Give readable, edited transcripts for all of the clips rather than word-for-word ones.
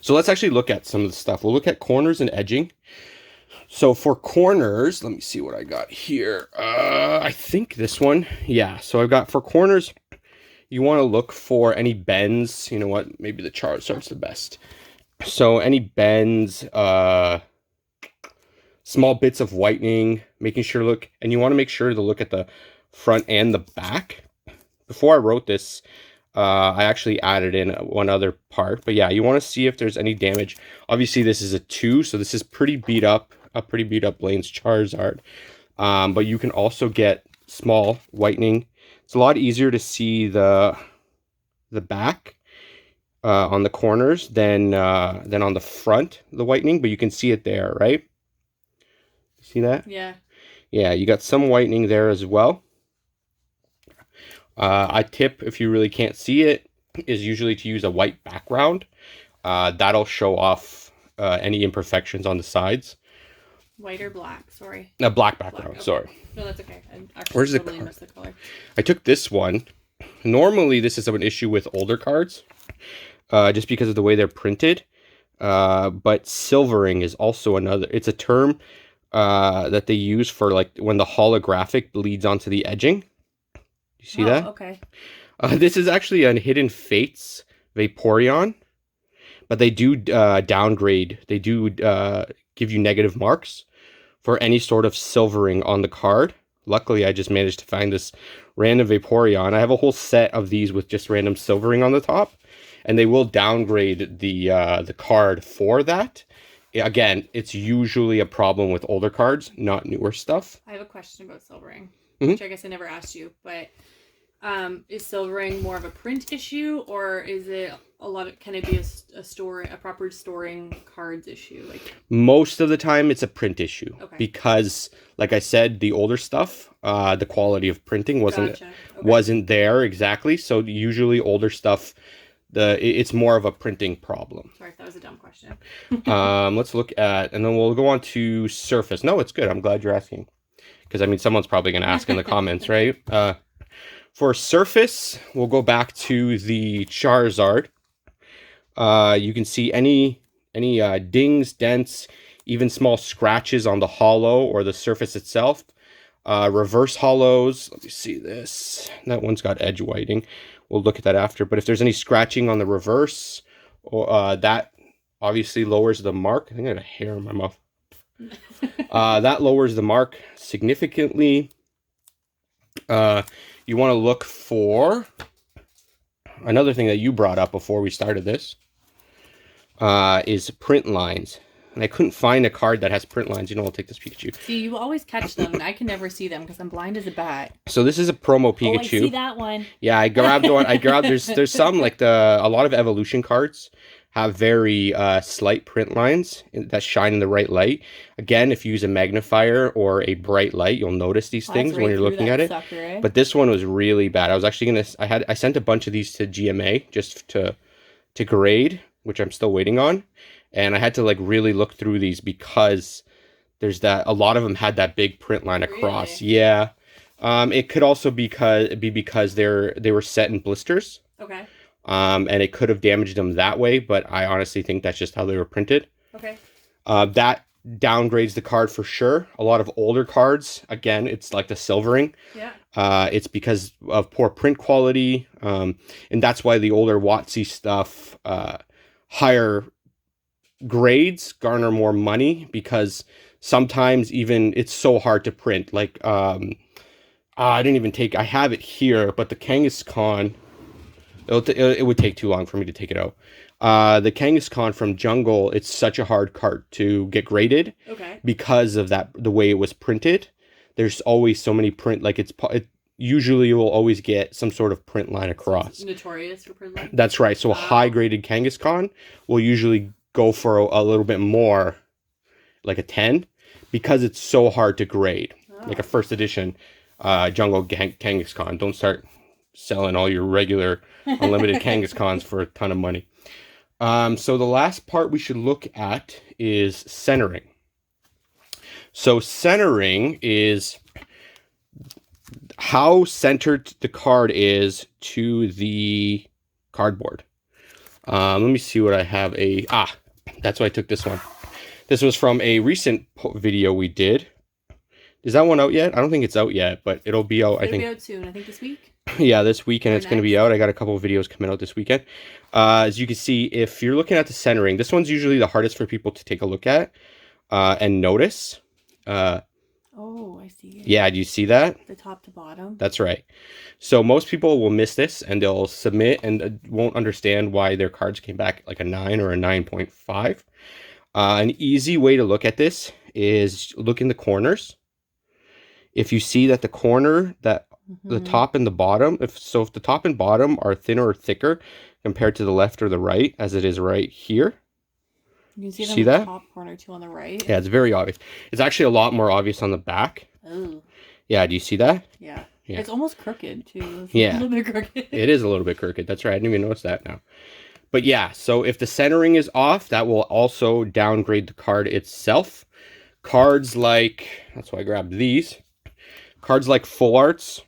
So let's actually look at some of the stuff. We'll look at corners and edging. So for corners, let me see what I got here. I think this one. Yeah, so I've got for corners, you want to look for any bends. You know what? Maybe the Charizard's the best. So any bends, small bits of whitening, making sure and you want to make sure to look at the front and the back. Before I wrote this, I actually added in one other part, but yeah, you want to see if there's any damage. Obviously, this is a 2, so this is pretty beat up, a pretty beat up Blaine's Charizard. But you can also get small whitening. It's a lot easier to see the back on the corners than on the front, the whitening, but you can see it there, right? See that? Yeah. Yeah, you got some whitening there as well. I tip, if you really can't see it, is usually to use a white background. That'll show off any imperfections on the sides. White or black? Sorry. A black background. Black, okay. Sorry. No, that's okay. I actually Where's totally the missed the color. I took this one. Normally, this is an issue with older cards, just because of the way they're printed. But silvering is also another. It's a term that they use for like when the holographic bleeds onto the edging. You see that? Okay. This is actually a Hidden Fates Vaporeon, but they do downgrade. They do give you negative marks for any sort of silvering on the card. Luckily, I just managed to find this random Vaporeon. I have a whole set of these with just random silvering on the top, and they will downgrade the card for that. Again, it's usually a problem with older cards, not newer stuff. I have a question about silvering, which I guess I never asked you, but is silvering more of a print issue, or is it can it be a proper storing cards issue? Like most of the time it's a print issue. Okay. Because like I said, the older stuff, the quality of printing wasn't there exactly. So usually older stuff, it's more of a printing problem. Sorry, that was a dumb question. Let's look at, and then we'll go on to surface. No, it's good. I'm glad you're asking, because I mean someone's probably going to ask in the comments, right? For surface, we'll go back to the Charizard. You can see any dings, dents, even small scratches on the hollow or the surface itself. Reverse hollows. Let me see this. That one's got edge whiting. We'll look at that after. But if there's any scratching on the reverse, that obviously lowers the mark. I think I got a hair in my mouth. That lowers the mark significantly. You want to look for another thing that you brought up before we started this, is print lines. And I couldn't find a card that has print lines. You know, I'll take this Pikachu. See, you always catch them, and I can never see them because I'm blind as a bat. So this is a promo Pikachu. Oh, I see that one. Yeah, I grabbed one. There's some like a lot of evolution cards have very slight print lines that shine in the right light. Again, if you use a magnifier or a bright light, you'll notice these things when you're looking at it. Sucker, eh? But this one was really bad. I was actually I sent a bunch of these to GMA just to grade, which I'm still waiting on. And I had to like really look through these because there's a lot of them had that big print line across. Really? Yeah. It could also be because they were set in blisters. Okay. And it could have damaged them that way, but I honestly think that's just how they were printed. Okay. That downgrades the card for sure. A lot of older cards, again, it's like the silvering. Yeah. It's because of poor print quality, and that's why the older WotC stuff, higher grades garner more money, because sometimes even it's so hard to print. Like, I have it here, but the Kangaskhan, it would take too long for me to take it out. The Kangaskhan from Jungle, it's such a hard card to get graded. Okay. Because of the way it was printed. There's always so many print, like usually you will always get some sort of print line across. So it's notorious for print line? That's right. So a high graded Kangaskhan will usually go for a little bit more, like a 10, because it's so hard to grade. Like a first edition Jungle Kangaskhan. Don't start selling all your regular unlimited Kangaskhan's for a ton of money. So the last part we should look at is centering. So centering is how centered the card is to the cardboard. Let me see what I have. That's why I took this one. This was from a recent video we did. Is that one out yet? I don't think it's out yet, but it'll be out, I think. It'll be out soon. I think this week. Yeah, this weekend it's going to be next. out. I got a couple of videos coming out this weekend. As you can see, if you're looking at the centering, this one's usually the hardest for people to take a look at and notice. Oh, I see. Yeah, do you see that? The top to bottom. That's right. So most people will miss this and they'll submit and won't understand why their cards came back like a 9 or a 9.5. An easy way to look at this is look in the corners. If you see that the corner, that the top and the bottom, if the top and bottom are thinner or thicker compared to the left or the right, as it is right here. You can see that? Top corner too on the right. Yeah, it's very obvious. It's actually a lot more obvious on the back. Oh. Yeah, do you see that? Yeah. It's almost crooked too. It's yeah. A little bit crooked. It is a little bit crooked. That's right. I didn't even notice that now. But yeah, so if the centering is off, that will also downgrade the card itself. Cards like, that's why I grabbed these. Cards like Full Arts,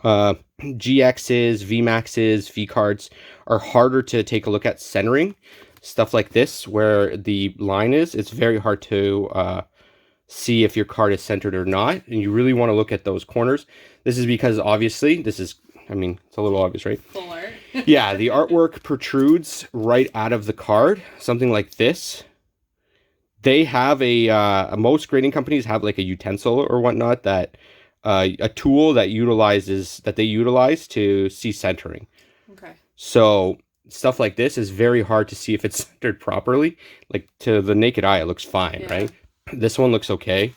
GXs, VMAXs, V cards are harder to take a look at centering. Stuff like this, where the line is, it's very hard to see if your card is centered or not. And you really want to look at those corners. This is because obviously, it's a little obvious, right? Full art. Yeah, the artwork protrudes right out of the card. Something like this. They have most grading companies have like a utensil or whatnot that a tool that they utilize to see centering. Okay. So stuff like this is very hard to see if it's centered properly. Like to the naked eye, it looks fine, right? This one looks okay.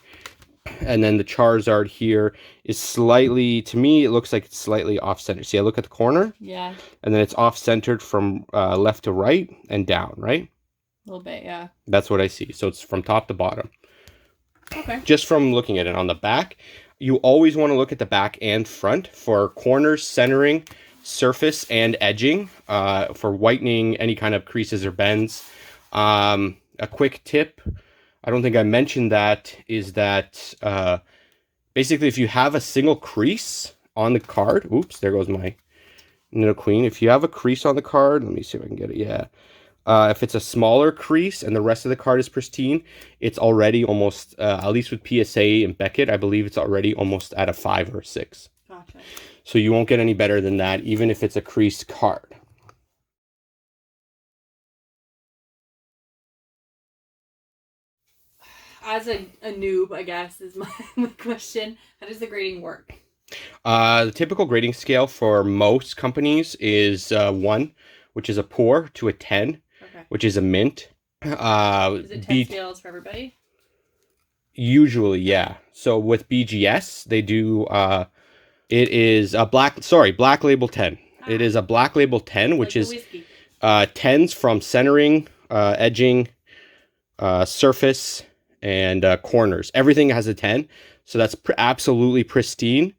And then the Charizard here is slightly, to me, it looks like it's slightly off-centered. See, I look at the corner. Yeah. And then it's off-centered from left to right and down, right? A little bit, yeah. That's what I see. So it's from top to bottom. Okay. Just from looking at it on the back, you always want to look at the back and front for corners, centering, surface, and edging, for whitening, any kind of creases or bends. A quick tip, I don't think I mentioned that, is that basically if you have a single crease on the card, oops, there goes my Nidoqueen. If you have a crease on the card, let me see if I can get it, yeah. If it's a smaller crease and the rest of the card is pristine, it's already almost, at least with PSA and Beckett, I believe it's already almost at a 5 or 6. Gotcha. So you won't get any better than that, even if it's a creased card. As a noob, I guess, is my question. How does the grading work? The typical grading scale for most companies is 1, which is a poor, to a 10, which is a mint. Is it 10 scales for everybody? Usually, yeah. So with BGS, they do, it is a black label 10. It is a black label 10, which is 10s from centering, edging, surface, and corners. Everything has a 10, so that's absolutely pristine.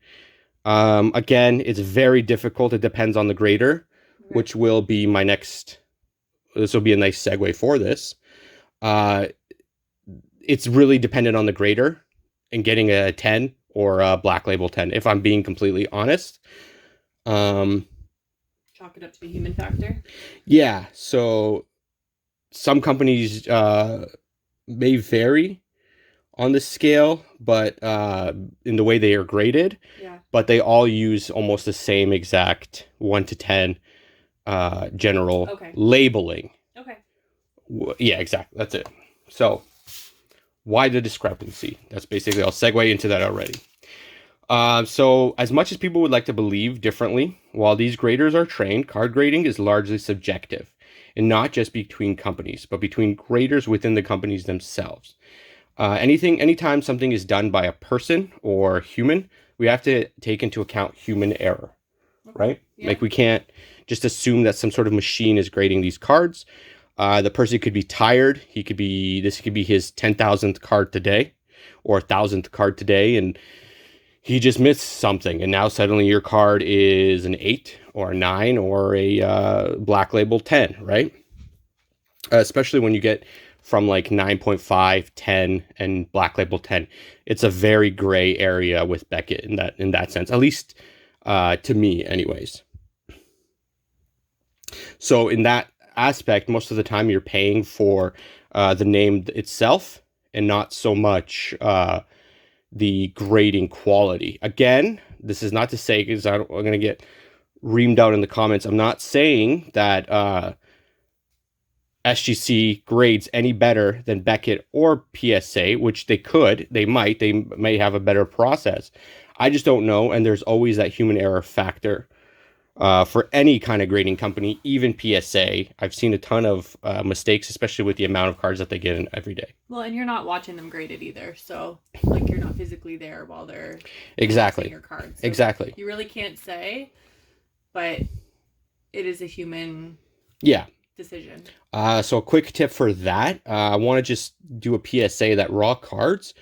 Again, it's very difficult. It depends on the grader, which will be my next. This will be a nice segue for this. It's really dependent on the grader and getting a 10 or a black label 10, if I'm being completely honest. Chalk it up to the human factor. Yeah, so some companies may vary on the scale, but in the way they are graded. Yeah. But they all use almost the same exact 1 to 10 general labeling. Okay. Yeah, exactly. That's it. So why the discrepancy? That's basically, I'll segue into that already. So as much as people would like to believe differently, while these graders are trained, card grading is largely subjective, and not just between companies, but between graders within the companies themselves. Anytime something is done by a person or human, we have to take into account human error, right? Yeah. Like we can't just assume that some sort of machine is grading these cards. The person could be tired. This could be his 10,000th card today or 1,000th card today, and he just missed something. And now suddenly your card is an 8 or a 9 or a black label 10, right? Especially when you get from like 9.5, 10, and black label 10. It's a very gray area with Beckett in that sense, at least to me anyways. So in that aspect, most of the time you're paying for the name itself and not so much the grading quality. Again, this is not to say, because I'm going to get reamed out in the comments, I'm not saying that SGC grades any better than Beckett or PSA, which they may have a better process. I just don't know, and there's always that human error factor. For any kind of grading company, even PSA, I've seen a ton of mistakes, especially with the amount of cards that they get in every day. Well, and you're not watching them graded either, so like you're not physically there while they're exactly your cards. So exactly. You really can't say, but it is a human decision. So a quick tip for that, I want to just do a PSA that raw cards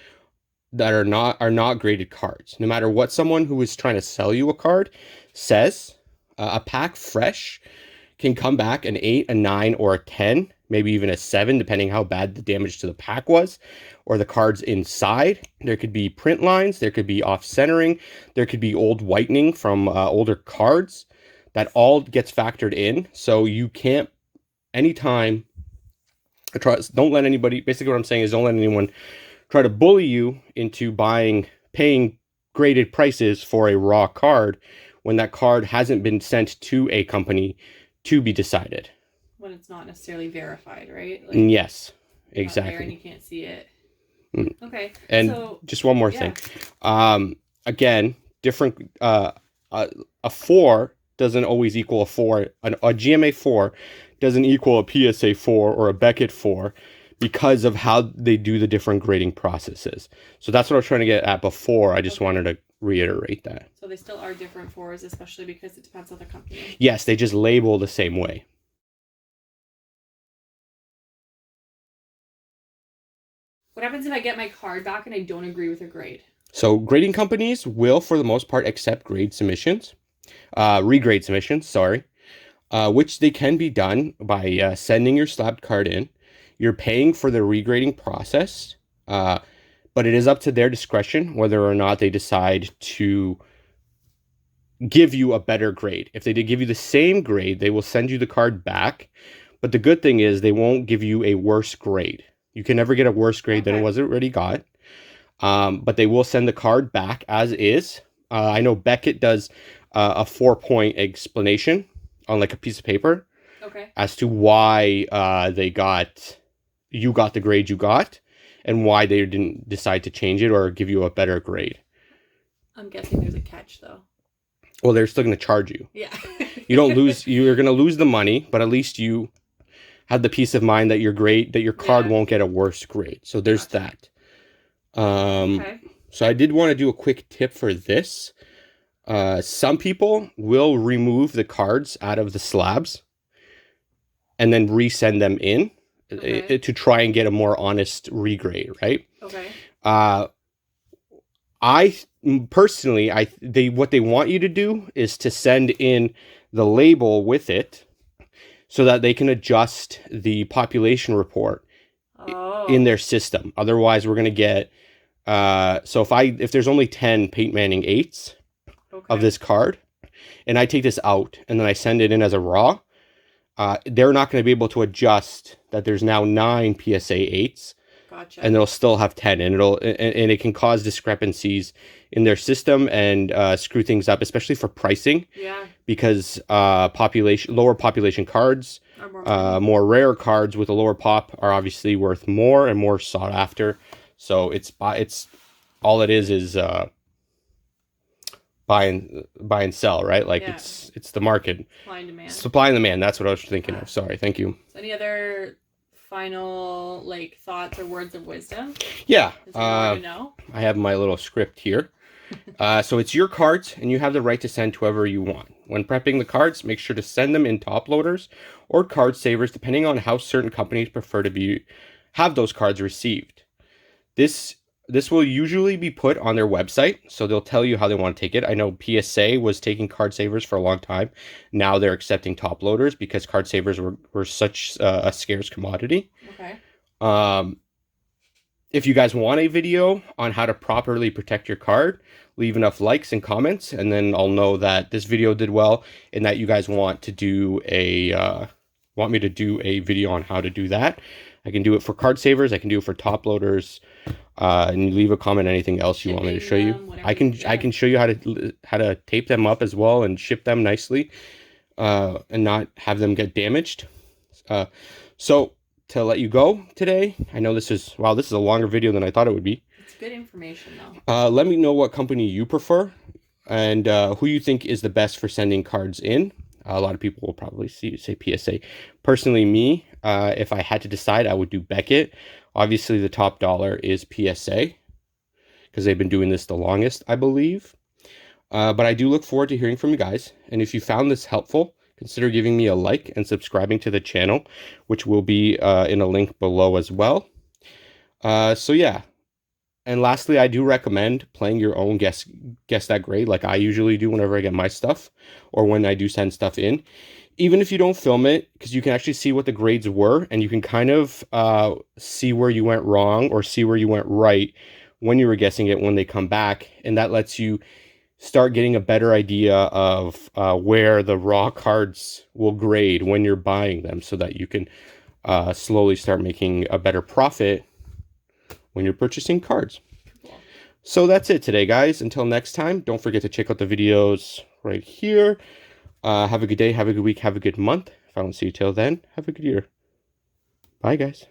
that are not graded cards. No matter what someone who is trying to sell you a card says, a pack fresh can come back an 8, a 9, or a 10, maybe even a 7, depending how bad the damage to the pack was, or the cards inside. There could be print lines, there could be off-centering, there could be old whitening from older cards. That all gets factored in, so you can't, anytime, don't let anybody, basically what I'm saying is don't let anyone try to bully you into paying graded prices for a raw card when that card hasn't been sent to a company to be decided. When it's not necessarily verified, right? Like, yes, exactly. And you can't see it. Okay. And so, just one more thing. Again, different. A 4 doesn't always equal a 4. A GMA 4 doesn't equal a PSA 4 or a Beckett 4 because of how they do the different grading processes. So that's what I was trying to get at before. I just wanted to reiterate that. So they still are different 4s, especially because it depends on the company. Yes, they just label the same way. What happens if I get my card back and I don't agree with a grade? So grading companies will, for the most part, accept regrade submissions, which they can be done by sending your slabbed card in. You're paying for the regrading process, but it is up to their discretion whether or not they decide to give you a better grade. If they did give you the same grade, they will send you the card back. But the good thing is they won't give you a worse grade. You can never get a worse grade than it was already got. But they will send the card back as is. I know Beckett does a 4-point explanation on like a piece of paper as to why you got the grade you got and why they didn't decide to change it or give you a better grade. I'm guessing there's a catch though. Well, they're still going to charge you. Yeah. You don't lose, you're going to lose the money, but at least you have the peace of mind that your card won't get a worse grade. So there's that. So I did want to do a quick tip for this. Some people will remove the cards out of the slabs and then resend them in to try and get a more honest regrade, right? Okay. I personally, what they want you to do is to send in the label with it so that they can adjust the population report in their system. Otherwise, we're going to get so if there's only 10 Peyton Manning 8s of this card, and I take this out and then I send it in as a raw, they're not going to be able to adjust that there's now 9 PSA 8s. Gotcha. And they'll still have 10, and it can cause discrepancies in their system and screw things up, especially for pricing. Yeah. Because lower population cards, more rare cards with a lower pop are obviously worth more and more sought after. So it's all it is buy and sell, right? Like it's the market. Supply and demand. That's what I was thinking of. Sorry. Thank you. So any other final thoughts or words of wisdom? Yeah. I have my little script here. So it's your cards and you have the right to send to whoever you want. When prepping the cards, make sure to send them in top loaders or card savers, depending on how certain companies prefer to have those cards received. This will usually be put on their website, so they'll tell you how they want to take it. I know PSA was taking card savers for a long time. Now they're accepting top loaders because card savers were such a scarce commodity. Okay. If you guys want a video on how to properly protect your card, leave enough likes and comments, and then I'll know that this video did well and that you guys want to do want me to do a video on how to do that. I can do it for card savers, I can do it for top loaders, and leave a comment anything else you want me to show you. I can show you how to tape them up as well and ship them nicely, and not have them get damaged. So to let you go today, I know this is a longer video than I thought it would be. It's good information though. Let me know what company you prefer and who you think is the best for sending cards in. A lot of people will probably say PSA. Personally, me, if I had to decide, I would do Beckett. Obviously, the top dollar is PSA because they've been doing this the longest, I believe. But I do look forward to hearing from you guys. And if you found this helpful, consider giving me a like and subscribing to the channel, which will be in a link below as well. So yeah. And lastly, I do recommend playing your own guess that grade like I usually do whenever I get my stuff or when I do send stuff in. Even if you don't film it, because you can actually see what the grades were and you can kind of see where you went wrong or see where you went right when you were guessing it when they come back. And that lets you start getting a better idea of where the raw cards will grade when you're buying them so that you can slowly start making a better profit when you're purchasing cards. So that's it today, guys. Until next time, don't forget to check out the videos right here. Have a good day, have a good week, have a good month. If I don't see you till then, have a good year. Bye, guys.